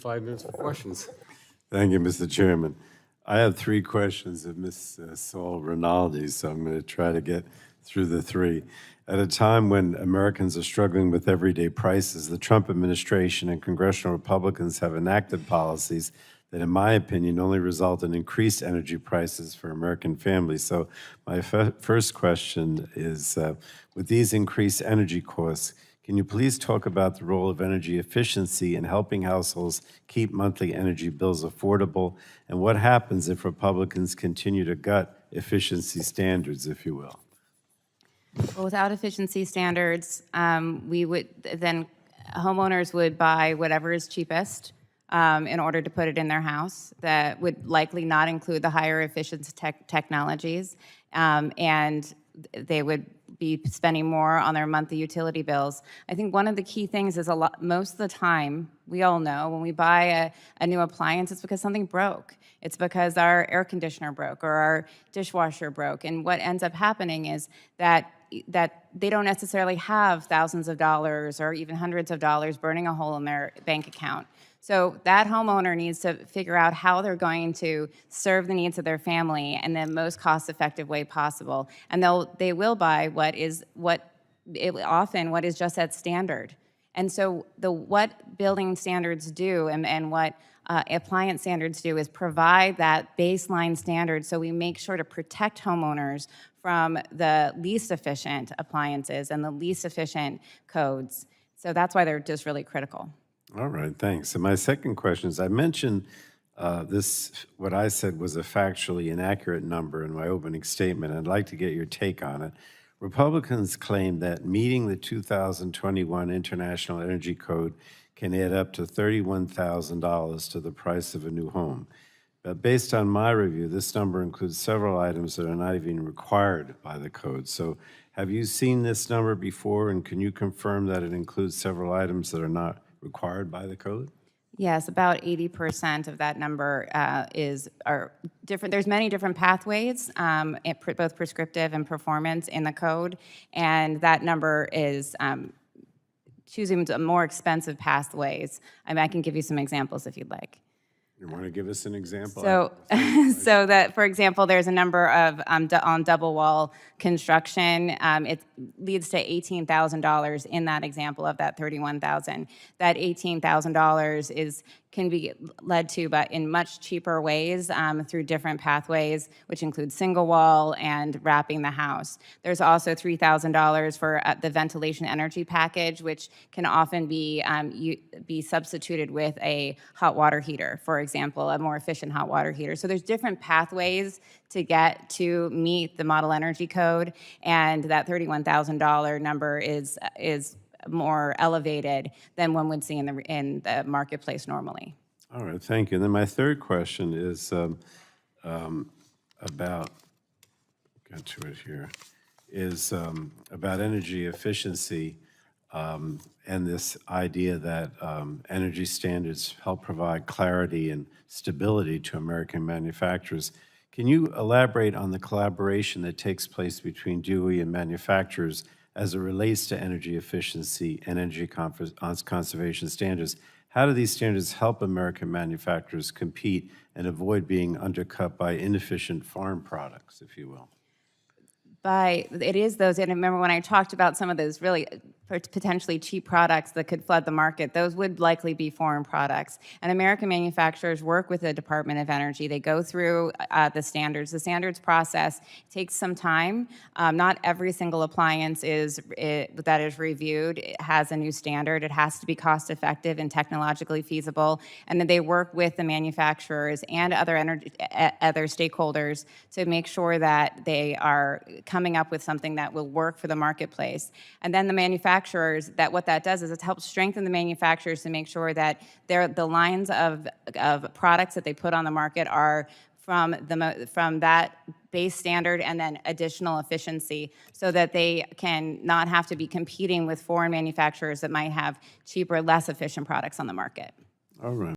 5 minutes for questions. Thank you, Mr. Chairman. I have 3 questions of Ms. Saul Rinaldi, so I'm going to try to get through the 3. At a time when Americans are struggling with everyday prices, the Trump administration and congressional Republicans have enacted policies that, in my opinion, only result in increased energy prices for American families. So my first question is, with these increased energy costs, can you please talk about the role of energy efficiency in helping households keep monthly energy bills affordable, and what happens if Republicans continue to gut efficiency standards, if you will? Well, without efficiency standards, homeowners would buy whatever is cheapest in order to put it in their house. That would likely not include the higher efficiency technologies, and they would be spending more on their monthly utility bills. I think one of the key things is most of the time, we all know when we buy a new appliance, it's because something broke. It's because our air conditioner broke or our dishwasher broke. And what ends up happening is that they don't necessarily have thousands of dollars or even hundreds of dollars burning a hole in their bank account. So that homeowner needs to figure out how they're going to serve the needs of their family in the most cost-effective way possible. And they will buy what is just at standard. And so what building standards do and what appliance standards do is provide that baseline standard, so we make sure to protect homeowners from the least efficient appliances and the least efficient codes. So that's why they're just really critical. All right, thanks. And my second question is, I mentioned what I said was a factually inaccurate number in my opening statement. I'd like to get your take on it. Republicans claim that meeting the 2021 International Energy Code can add up to $31,000 to the price of a new home. But based on my review, this number includes several items that are not even required by the code. So have you seen this number before, and can you confirm that it includes several items that are not required by the code? Yes, about 80% of that number are different. There's many different pathways, both prescriptive and performance in the code, and that number is choosing more expensive pathways. I mean, I can give you some examples if you'd like. You want to give us an example? So, so that, for example, there's a number of on double wall construction. It leads to $18,000 in that example of that $31,000. That $18,000 can be led to, but in much cheaper ways through different pathways, which include single wall and wrapping the house. There's also $3,000 for the ventilation energy package, which can often be substituted with a hot water heater, for example, a more efficient hot water heater. So there's different pathways to get to meet the model energy code, and that $31,000 number is more elevated than one would see in the marketplace normally. All right, thank you. And then my third question is about energy efficiency and this idea that energy standards help provide clarity and stability to American manufacturers. Can you elaborate on the collaboration that takes place between DOE and manufacturers as it relates to energy efficiency and energy conservation standards? How do these standards help American manufacturers compete and avoid being undercut by inefficient foreign products, if you will? It is those, and remember when I talked about some of those really potentially cheap products that could flood the market, those would likely be foreign products. And American manufacturers work with the Department of Energy. They go through the standards. The standards process takes some time. Not every single appliance that is reviewed has a new standard. It has to be cost effective and technologically feasible. And then they work with the manufacturers and other stakeholders to make sure that they are coming up with something that will work for the marketplace. And then the manufacturers, what that does is it helps strengthen the manufacturers to make sure that the lines of products that they put on the market are from that base standard and then additional efficiency, so that they can not have to be competing with foreign manufacturers that might have cheaper, less efficient products on the market. All right.